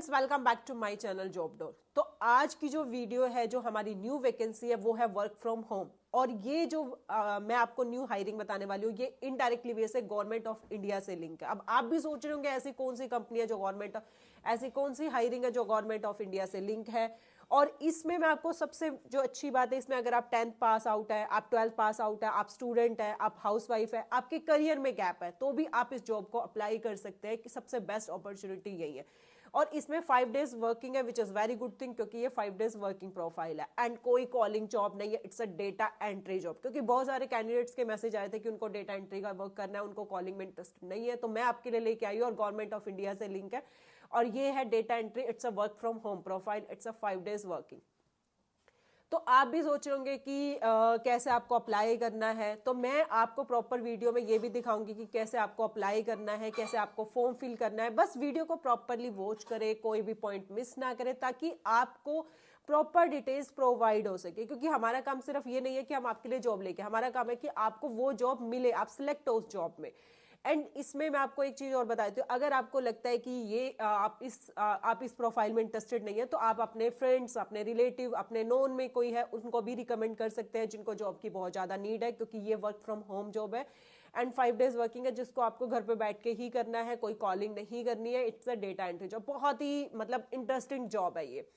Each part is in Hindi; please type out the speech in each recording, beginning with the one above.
Friends, welcome back to my channel job door. तो आज की जो वीडियो है, जो हमारी न्यू वैकेंसी है, वो है वर्क फ्रॉम होम। और ये जो मैं आपको न्यू हायरिंग बताने वाली हूँ, ये इनडायरेक्टली वे से गवर्नमेंट ऑफ इंडिया से लिंक है। अब आप भी सोच रहे होंगे ऐसी कौन सी कंपनी है जो ऐसी कौन सी हायरिंग है जो गवर्नमेंट ऑफ इंडिया से लिंक है। और इसमें मैं आपको सबसे जो अच्छी बात है, इसमें अगर आप 10th पास आउट है, आप 12th पास आउट है, आप स्टूडेंट है, आप हाउसवाइफ है, आपके करियर में गैप है, तो भी आप इस जॉब को अप्लाई कर सकते हैं कि सबसे बेस्ट अपॉर्चुनिटी यही है। और इसमें 5 डेज वर्किंग है, which is very good thing, क्योंकि ये 5 डेज वर्किंग प्रोफाइल है। एंड कोई कॉलिंग जॉब नहीं है, it's a data entry job. क्योंकि बहुत सारे कैंडिडेट्स के मैसेज आए थे कि उनको डेटा एंट्री का वर्क करना है, उनको कॉलिंग में इंटरेस्ट नहीं है। तो मैं आपके लिए लेके आई हूँ, और गवर्नमेंट ऑफ इंडिया से लिंक है, और ये है data entry. It's a work from home profile, it's a 5 days working. तो आप भी सोच रहे होंगे कि कैसे आपको अप्लाई करना है। तो मैं आपको प्रॉपर वीडियो में ये भी दिखाऊंगी कि कैसे आपको अप्लाई करना है, कैसे आपको फॉर्म फिल करना है। बस वीडियो को प्रॉपरली वॉच करें, कोई भी पॉइंट मिस ना करें, ताकि आपको प्रॉपर डिटेल्स प्रोवाइड हो सके। क्योंकि हमारा काम सिर्फ ये नहीं है कि हम आपके लिए जॉब लेके, हमारा काम है कि आपको वो जॉब मिले, आप सिलेक्ट हो उस जॉब में। एंड इसमें मैं आपको एक चीज और बता देती हूँ, अगर आपको लगता है कि ये आप इस प्रोफाइल में इंटरेस्टेड नहीं है, तो आप अपने फ्रेंड्स, अपने रिलेटिव, अपने नोन में कोई है, उनको भी रिकमेंड कर सकते हैं जिनको जॉब की बहुत ज्यादा नीड है। क्योंकि ये वर्क फ्रॉम होम जॉब है एंड 5 डेज वर्किंग है, जिसको आपको घर पे बैठ के ही करना है, कोई कॉलिंग नहीं करनी है। It's a data entry job, बहुत ही मतलब इंटरेस्टिंग जॉब है ये।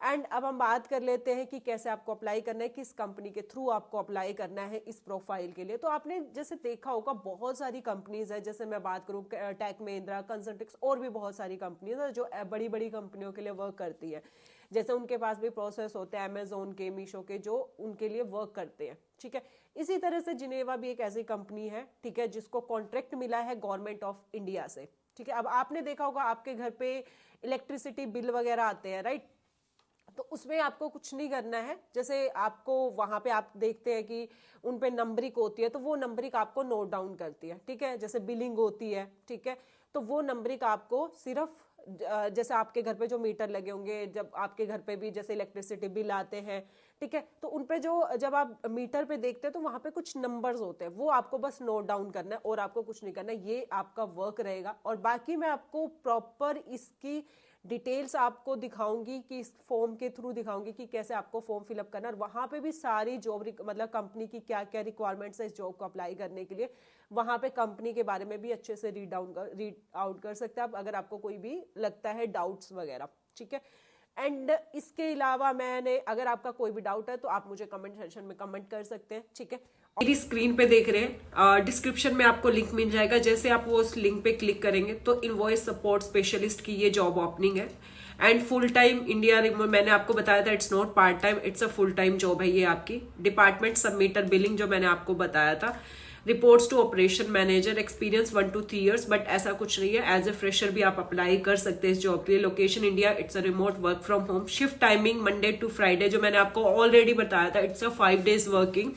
एंड अब हम बात कर लेते हैं कि कैसे आपको अप्लाई करना है, किस कंपनी के थ्रू आपको अप्लाई करना है इस प्रोफाइल के लिए। तो आपने जैसे देखा होगा, बहुत सारी कंपनीज है। जैसे मैं बात करूं, टेक महिंद्रा, कंसल्टेक्स, और भी बहुत सारी कंपनीज है जो बड़ी बड़ी कंपनियों के लिए वर्क करती है। जैसे उनके पास भी प्रोसेस होते हैं, अमेजोन के, मीशो के, जो उनके लिए वर्क करते हैं। ठीक है, इसी तरह से जिनेवा भी एक ऐसी कंपनी है, ठीक है, जिसको कॉन्ट्रैक्ट मिला है गवर्नमेंट ऑफ इंडिया से। ठीक है, अब आपने देखा होगा आपके घर पे इलेक्ट्रिसिटी बिल वगैरह आते हैं, राइट। तो उसमें आपको कुछ नहीं करना है। जैसे आपको वहां पे आप देखते हैं कि उन पे नंबरिक होती है, तो वो नंबरिक आपको नोट डाउन करती है। ठीक है, जैसे बिलिंग होती है, ठीक है, तो वो नंबरिक आपको सिर्फ जैसे आपके घर पे जो मीटर लगे होंगे, जब आपके घर पे भी जैसे इलेक्ट्रिसिटी बिल आते हैं, ठीक है, तो उन पे जो जब आप मीटर पे देखते हैं, तो वहां पे कुछ नंबर्स होते हैं, वो आपको बस नोट डाउन करना है, और आपको कुछ नहीं करना है। ये आपका वर्क रहेगा। और बाकी मैं आपको प्रॉपर इसकी डिटेल्स आपको दिखाऊंगी, कि इस फॉर्म के थ्रू दिखाऊंगी कि कैसे आपको फॉर्म फिलअप करना है। और वहां पे भी सारी जॉब मतलब कंपनी की क्या क्या रिक्वायरमेंट्स है इस जॉब को अप्लाई करने के लिए, वहां पे कंपनी के बारे में भी अच्छे से रीड आउट कर सकते हैं आप, अगर आपको कोई भी लगता है डाउट्स वगैरह। ठीक है, एंड इसके अलावा मैंने, अगर आपका कोई भी डाउट है तो आप मुझे कमेंट सेक्शन में कमेंट कर सकते हैं। ठीक है, मेरी स्क्रीन पे देख रहे हैं, डिस्क्रिप्शन में आपको लिंक मिल जाएगा। जैसे आप वो उस लिंक पे क्लिक करेंगे तो इनवॉइस सपोर्ट स्पेशलिस्ट की ये जॉब ओपनिंग है। एंड फुल टाइम इंडिया, मैंने आपको बताया था, it's not part time, it's a full time job है ये आपकी। डिपार्टमेंट सबमीटर बिलिंग, जो मैंने आपको बताया था। Reports to operation manager, experience 1 to 3 years, but ऐसा कुछ नहीं है। एज ए फ्रेशर भी आप अप्लाई कर सकते हैं इस जॉब के लिए। Location India, it's a remote work from home. Shift timing Monday to Friday, जो मैंने आपको ऑलरेडी बताया था, it's a 5 days working,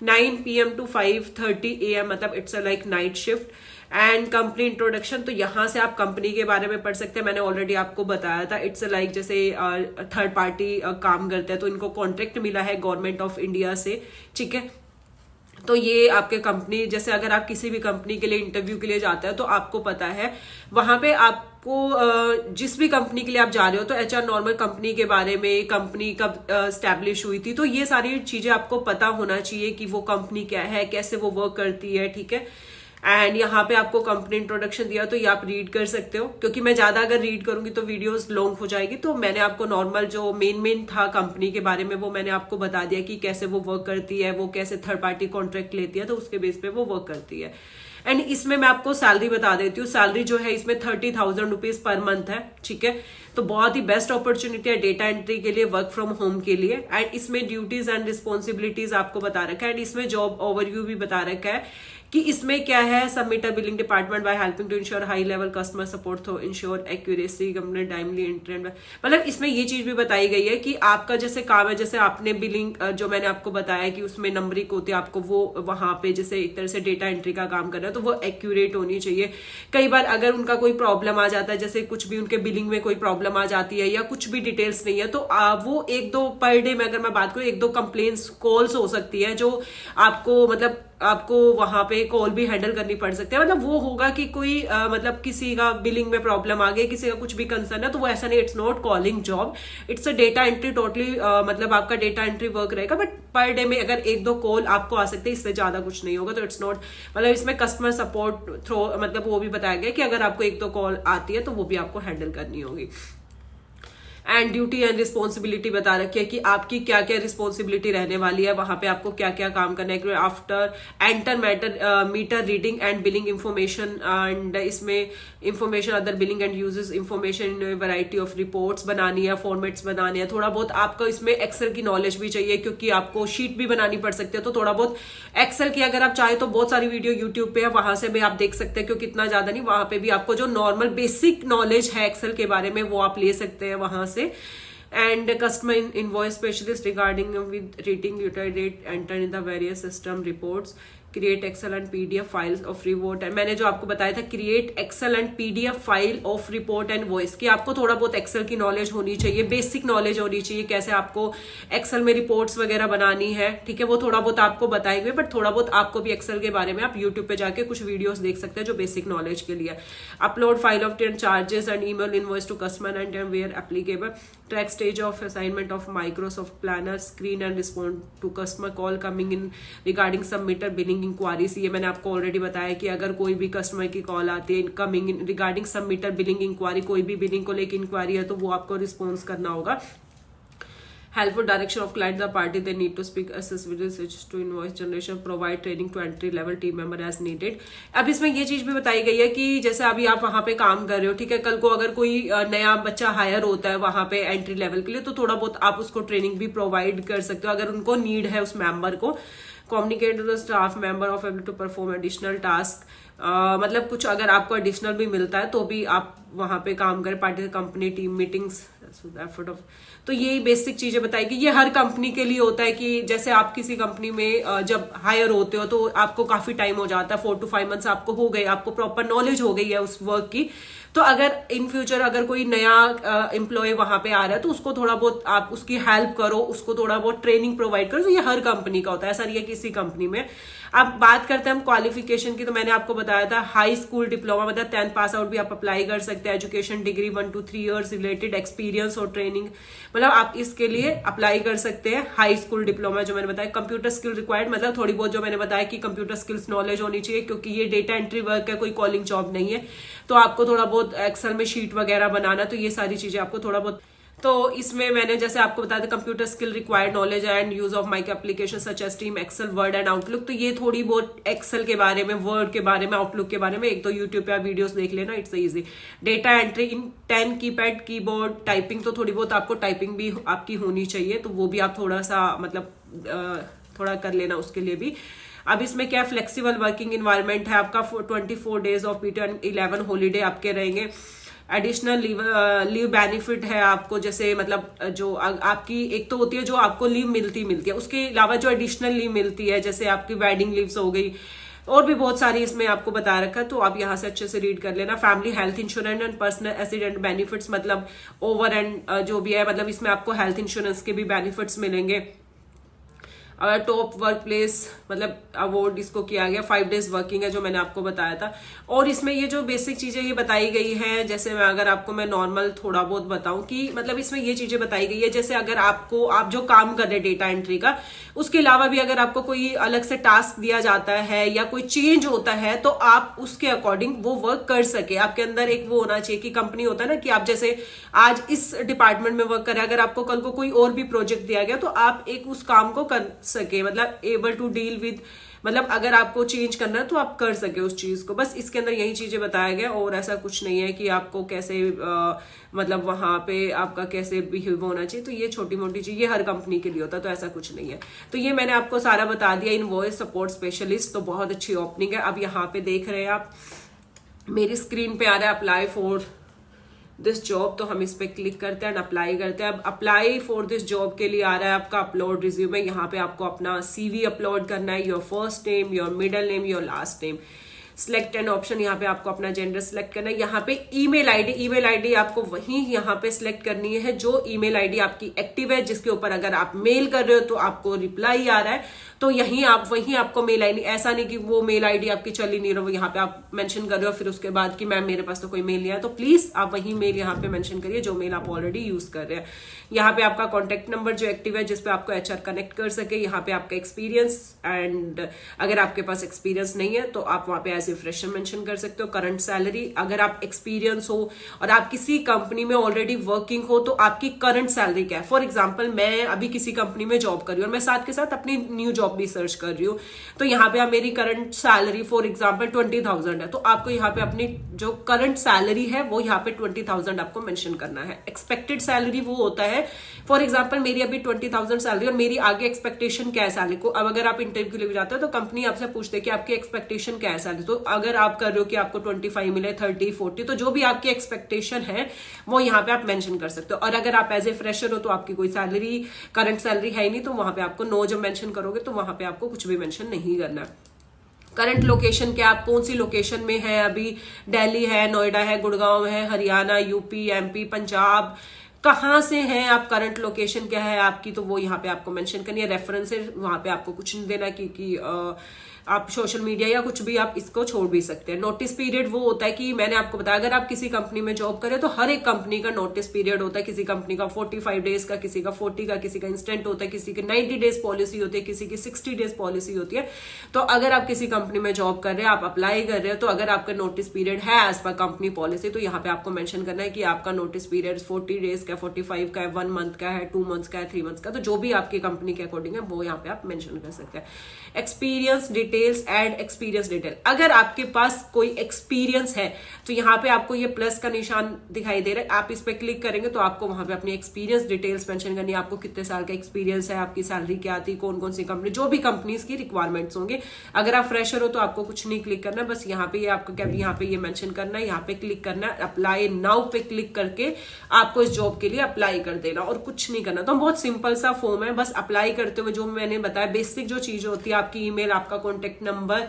9 PM to 5:30 AM, मतलब it's a like night shift. And company introduction, तो यहाँ से आप कंपनी के बारे में पढ़ सकते हैं। मैंने ऑलरेडी आपको बताया था, इट्स लाइक जैसे थर्ड पार्टी काम करते हैं, तो इनको कॉन्ट्रैक्ट मिला है गवर्नमेंट ऑफ इंडिया से। ठीक है, तो ये आपके कंपनी, जैसे अगर आप किसी भी कंपनी के लिए इंटरव्यू के लिए जाते हैं, तो आपको पता है वहां पे आपको जिस भी कंपनी के लिए आप जा रहे हो, तो HR नॉर्मल कंपनी के बारे में, कंपनी कब स्टैब्लिश हुई थी, तो ये सारी चीजें आपको पता होना चाहिए कि वो कंपनी क्या है, कैसे वो वर्क करती है। ठीक है, एंड यहाँ पे आपको कंपनी इंट्रोडक्शन दिया, तो ये आप रीड कर सकते हो। क्योंकि मैं ज्यादा अगर रीड करूंगी तो वीडियोस लॉन्ग हो जाएगी, तो मैंने आपको नॉर्मल जो मेन था कंपनी के बारे में, वो मैंने आपको बता दिया कि कैसे वो वर्क करती है, वो कैसे थर्ड पार्टी कॉन्ट्रैक्ट लेती है, तो उसके बेस पे वो वर्क करती है। एंड इसमें मैं आपको सैलरी बता देती हूँ। सैलरी जो है इसमें 30,000 रुपीज पर मंथ है। ठीक है, तो बहुत ही बेस्ट अपॉर्चुनिटी है डेटा एंट्री के लिए, वर्क फ्रॉम होम के लिए। एंड इसमें ड्यूटीज एंड रिस्पॉन्सिबिलिटीज आपको बता रखा है, एंड इसमें जॉब ओवरव्यू भी बता रखा है कि इसमें क्या है। Submitter billing department by helping to ensure high level customer support through ensure accuracy company timely इंटरेंट, मतलब इसमें ये चीज भी बताई गई है कि आपका जैसे काम है, जैसे आपने बिलिंग जो मैंने आपको बताया कि उसमें नंबरिंग होती है, आपको वो वहां पे जैसे एक तरह से डेटा एंट्री का काम करना है, तो वो एक्यूरेट होनी चाहिए। कई बार अगर उनका कोई प्रॉब्लम आ जाता है, जैसे कुछ भी उनके बिलिंग में कोई प्रॉब्लम आ जाती है, या कुछ भी डिटेल्स नहीं है, तो वो 1-2 पर डे में, अगर मैं बात करूं, 1-2 कंप्लेन्स कॉल्स हो सकती है, जो आपको मतलब आपको वहां पे कॉल भी हैंडल करनी पड़ सकती है। मतलब वो होगा कि कोई मतलब किसी का बिलिंग में प्रॉब्लम आ गई, किसी का कुछ भी कंसर्न है, तो वो ऐसा नहीं, it's not calling job, it's a data entry totally, मतलब आपका डेटा एंट्री वर्क रहेगा। बट पर डे में अगर 1-2 कॉल आपको आ सकते हैं, इससे ज्यादा कुछ नहीं होगा। तो इट्स नॉट, मतलब इसमें कस्टमर सपोर्ट थ्रो, मतलब वो भी बताया गया कि अगर आपको 1-2 कॉल आती है तो वो भी आपको हैंडल करनी होगी। एंड ड्यूटी एंड रिस्पॉन्सिबिलिटी बता रखी है कि आपकी क्या क्या रिस्पॉन्सिबिलिटी रहने वाली है, वहां पे आपको क्या क्या काम करना है। After enter meter reading and billing information, and इसमें information other billing and usages information, variety of reports बनानी है, फॉर्मेट्स बनाने हैं। थोड़ा बहुत आपको इसमें एक्सेल की नॉलेज भी चाहिए, क्योंकि आपको शीट भी बनानी पड़ सकती है। तो थोड़ा बहुत एक्सेल की अगर आप चाहे तो बहुत सारी वीडियो यूट्यूब पे है, वहां से भी आप देख सकते हैं, क्योंकि इतना ज्यादा नहीं, वहां पे भी आपको जो नॉर्मल बेसिक नॉलेज है एक्सेल के बारे में वो आप ले सकते हैं वहां से। and customer invoice specialist regarding with rating utility rate enter in the various system reports, create excel and PDF files of report. And मैंने जो आपको बताया था create excel and PDF file of report and voice, कि आपको थोड़ा बहुत एक्सेल की नॉलेज होनी चाहिए, बेसिक नॉलेज होनी चाहिए, कैसे आपको एक्सेल में रिपोर्ट्स वगैरह बनानी है, ठीक है, वो थोड़ा बहुत आपको बताएंगे। बट थोड़ा बहुत आपको भी एक्सेल के बारे में आप यूट्यूब पे जाके कुछ वीडियोस देख सकते हैं जो बेसिक नॉलेज के लिए। Upload file of 10 charges and email invoice to customer and where applicable, track stage of assignment of Microsoft planner, screen and respond to customer call coming in regarding submitter billing inquiries. ये मैंने आपको ऑलरेडी बताया कि अगर कोई भी कस्टमर की कॉल आती है incoming in regarding submitter billing inquiry, कोई भी बिलिंग को लेकर इंक्वायरी है तो वो आपको रिस्पॉन्स करना होगा। Helpful direction of client the party they need to speak assist with research to invoice generation, provide training to entry level team member as needed. अब इसमें ये चीज भी बताई गई है कि जैसे अभी आप वहां पे काम कर रहे हो, ठीक है, कल को अगर कोई नया बच्चा हायर होता है वहां पे एंट्री लेवल के लिए, तो थोड़ा बहुत आप उसको ट्रेनिंग भी प्रोवाइड कर सकते हो अगर उनको नीड है उस मेंबर को। Communicate to the staff member of able to perform additional task, मतलब कुछ अगर आपको एडिशनल भी मिलता है तो भी आप वहां पे काम करें। Party company team meetings, effort of, तो ये बेसिक चीजें बताएगी। ये हर कंपनी के लिए होता है कि जैसे आप किसी कंपनी में जब हायर होते हो तो आपको काफी टाइम हो जाता है, 4 to 5 मंथ्स आपको हो गए, आपको प्रॉपर नॉलेज हो गई है उस वर्क की। तो अगर इन फ्यूचर अगर कोई नया एम्प्लॉय वहां पे आ रहा है तो उसको थोड़ा बहुत आप उसकी हेल्प करो, उसको थोड़ा बहुत ट्रेनिंग प्रोवाइड करो। तो ये हर कंपनी का होता है, ऐसा नहीं है किसी कंपनी में। अब बात करते हैं हम क्वालिफिकेशन की, तो मैंने आपको बताया था हाई स्कूल डिप्लोमा, मतलब 10th पास आउट भी आप अप्लाई कर सकते हैं। Education degree 1 to 3 years related experience और ट्रेनिंग, मतलब आप इसके लिए अप्लाई कर सकते हैं। हाई स्कूल डिप्लोमा जो मैंने बताया, कंप्यूटर स्किल रिक्वायर्ड, मतलब थोड़ी बहुत जो मैंने बताया कि कंप्यूटर स्किल्स नॉलेज होनी चाहिए, क्योंकि ये डेटा एंट्री वर्क है, कोई कॉलिंग जॉब नहीं है। तो आपको थोड़ा बहुत एक्सेल में शीट वगैरह बनाना, तो ये सारी चीजें आपको थोड़ा बहुत। तो इसमें मैंने जैसे आपको बताया था computer skill required knowledge and use of micro application such as team excel word and outlook. तो ये थोड़ी बहुत एक्सेल के बारे में, वर्ड के बारे में, आउटलुक के बारे में एक तो यूट्यूब पे आप वीडियोस देख लेना, it's easy. Data entry in 10 keypad keyboard, typing, तो थोड़ी बहुत आपको टाइपिंग भी आपकी होनी चाहिए, तो वो भी आप थोड़ा सा मतलब थोड़ा कर लेना उसके लिए भी। अब इसमें क्या फ्लेक्सिबल वर्किंग इन्वायरमेंट है आपका, 24 days of PT and 11 holiday आपके रहेंगे। एडिशनल लीव बेनिफिट है आपको, जैसे मतलब जो आपकी एक तो होती है जो आपको लीव मिलती है, उसके अलावा जो एडिशनल लीव मिलती है, जैसे आपकी वेडिंग लीव्स हो गई और भी बहुत सारी इसमें आपको बता रखा है, तो आप यहाँ से अच्छे से रीड कर लेना। Family health insurance and personal accident benefits, मतलब ओवर एंड जो भी है, मतलब इसमें आपको हेल्थ इंश्योरेंस के भी बेनिफिट्स मिलेंगे। टॉप वर्क प्लेस मतलब अवार्ड इसको किया गया, 5 days वर्किंग है जो मैंने आपको बताया था। और इसमें ये जो बेसिक चीजें ये बताई गई हैं, जैसे मैं अगर आपको मैं नॉर्मल थोड़ा बहुत बताऊं कि मतलब इसमें ये चीजें बताई गई है, जैसे अगर आपको आप जो काम कर रहे हैं डेटा एंट्री का, उसके अलावा भी अगर आपको कोई अलग से टास्क दिया जाता है या कोई चेंज होता है तो आप उसके अकॉर्डिंग वो वर्क कर सके। आपके अंदर एक वो होना चाहिए कि कंपनी होता है ना कि आप जैसे आज इस डिपार्टमेंट में वर्क करें, अगर आपको कल को कोई और भी प्रोजेक्ट दिया गया तो आप एक उस काम को कर सके, मतलब एबल टू डील विद, मतलब अगर आपको चेंज करना है तो आप कर सके उस चीज को। बस इसके अंदर यही चीजें बताया गया, और ऐसा कुछ नहीं है कि आपको कैसे मतलब वहां पे आपका कैसे बिहेव होना चाहिए। तो ये छोटी मोटी चीज ये हर कंपनी के लिए होता है, तो ऐसा कुछ नहीं है। तो ये मैंने आपको सारा बता दिया। इनवॉइस सपोर्ट स्पेशलिस्ट, तो बहुत अच्छी ओपनिंग है। अब यहाँ पे देख रहे हैं आप मेरी स्क्रीन पे आ रहा है अप्लाई फॉर दिस जॉब, तो हम इस पे क्लिक करते हैं, अप्लाई करते हैं। अब अप्लाई फॉर दिस जॉब के लिए आ रहा है आपका अपलोड रिज्यूमे। यहाँ पे आपको अपना CV अपलोड करना है, your first name, your middle name, your last name. Select an option, यहाँ पे आपको अपना जेंडर सिलेक्ट करना है। यहाँ पे ईमेल आईडी आपको वही यहाँ पे सिलेक्ट करनी है जो ईमेल आईडी आपकी एक्टिव है, जिसके ऊपर अगर आप मेल कर रहे हो तो आपको रिप्लाई आ रहा है, तो वहीं आपको मेल आईडी, ऐसा नहीं कि वो मेल आईडी आपकी चल ही नहीं रही, यहाँ पे आप मेंशन कर रहे हो फिर उसके बाद कि मैम मेरे पास तो कोई मेल नहीं आया, तो प्लीज आप वही मेल यहाँ पे मेंशन करिए जो मेल आप ऑलरेडी यूज कर रहे हैं। यहाँ पे आपका कॉन्टेक्ट नंबर जो एक्टिव है जिसपे आपको एचआर कनेक्ट कर सके, यहाँ पे आपका एक्सपीरियंस, एंड अगर आपके पास एक्सपीरियंस नहीं है तो आप वहां पे एज ए फ्रेशर मेंशन कर सकते हो। करंट सैलरी, अगर आप एक्सपीरियंस हो और आप किसी कंपनी में ऑलरेडी वर्किंग हो तो आपकी करंट सैलरी क्या है। फॉर एग्जाम्पल मैं अभी किसी कंपनी में जॉब कर रही हूँ और मैं साथ के साथ अपनी न्यू जॉब भी सर्च कर रही हूँ, तो यहाँ पे मेरी करंट सैलरी फॉर एग्जाम्पल 20,000 है, तो आपको यहाँ पे अपनी जो करंट सैलरी है वो यहाँ पे 20,000 आपको मेंशन करना है। एक्सपेक्टेड सैलरी वो होता है, फॉर एग्जाम्पल मेरी अभी 20,000 सैलरी और मेरी आगे एक्सपेक्टेशन क्या है सैलरी को। अब अगर आप इंटरव्यू के लिए जाते हो तो कंपनी आपसे पूछते हैं कि आपकी एक्सपेक्टेशन क्या है सैलरी, तो अगर आप कर रहे हो कि आपको 25 मिले, 30, 40, तो जो भी आपकी एक्सपेक्टेशन है वो यहाँ पे आप मेंशन कर सकते हो। और अगर आप एज ए फ्रेशर हो तो आपकी कोई सैलरी, करंट सैलरी है ही नहीं, तो वहां पे आपको नो जब मेंशन करोगे तो वहां पे आपको कुछ भी मेंशन नहीं करना है। करंट लोकेशन क्या, आप कौन सी लोकेशन में है अभी, दिल्ली है, नोएडा है, गुड़गांव है, हरियाणा, यूपी, एमपी, पंजाब, कहाँ से हैं आप, करंट लोकेशन क्या है आपकी, तो वो यहाँ पे आपको मेंशन करनी है। रेफरेंसेस वहां पे आपको कुछ नहीं देना क्योंकि आप सोशल मीडिया या कुछ भी आप इसको छोड़ भी सकते हैं। नोटिस पीरियड वो होता है कि मैंने आपको बताया अगर आप किसी कंपनी में जॉब करें तो हर एक कंपनी का नोटिस पीरियड होता है, किसी कंपनी का 45 डेज का, किसी का 40 का, किसी का इंस्टेंट होता है, किसी की 90 डेज पॉलिसी होती है, किसी की 60 डेज पॉलिसी होती है। तो अगर आप किसी कंपनी में जॉब कर रहे हैं, आप अप्लाई कर रहे हो, तो अगर आपका नोटिस पीरियड है एज पर कंपनी पॉलिसी, तो यहाँ पे आपको मेंशन करना है कि आपका नोटिस पीरियड 40 डेज का, 45 का है, 1 मंथ का है, 2 मंथ्स का है, 3 मंथ्स का, तो जो भी आपकी कंपनी के अकॉर्डिंग है वो यहाँ पे आप मेंशन कर सकते हैं। Experience details, add experience detail, अगर आपके पास कोई एक्सपीरियंस है तो यहाँ पे आपको ये प्लस का निशान दिखाई दे रहा है, आप इस पे क्लिक करेंगे तो आपको वहां पे अपनी एक्सपीरियंस डिटेल्स मेंशन करनी है। आपको कितने साल का एक्सपीरियंस है, आपकी सैलरी क्या आती है, कौन कौन सी कंपनी, जो भी कंपनीज की रिक्वायरमेंट्स होंगे। अगर आप फ्रेशर हो तो आपको कुछ नहीं क्लिक करना, बस यहाँ पे आपको क्या, यहाँ पे ये मेंशन करना है, यहाँ पे क्लिक करना है, अप्लाई नाउ पे क्लिक करके आपको इस जॉब के लिए अप्लाई कर देना और कुछ नहीं करना। तो बहुत सिंपल सा फॉर्म है, बस अप्लाई करते हुए जो मैंने बताया बेसिक जो चीज होती है, आपकी ईमेल, आपका कॉन्टेक्ट नंबर,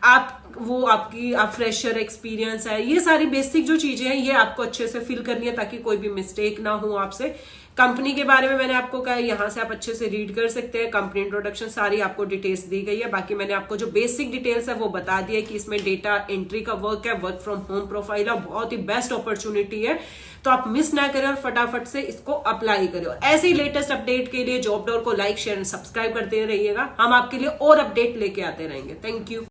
आप फ्रेशर एक्सपीरियंस है, ये सारी बेसिक जो चीजें हैं ये आपको अच्छे से फिल करनी है ताकि कोई भी मिस्टेक ना हो आपसे। कंपनी के बारे में मैंने आपको कहा, यहाँ से आप अच्छे से रीड कर सकते हैं। कंपनी इंट्रोडक्शन सारी आपको डिटेल्स दी गई है। बाकी मैंने आपको जो बेसिक डिटेल्स है वो बता दिया कि इसमें डेटा एंट्री का वर्क है, वर्क फ्रॉम होम प्रोफाइल है, बहुत ही बेस्ट अपॉर्चुनिटी है, तो आप मिस ना करें और फटाफट से इसको अप्लाई करें। ऐसे ही लेटेस्ट अपडेट के लिए जॉब डोर को लाइक, शेयर एंड सब्सक्राइब करते रहिएगा। हम आपके लिए और अपडेट लेके आते रहेंगे। Thank you.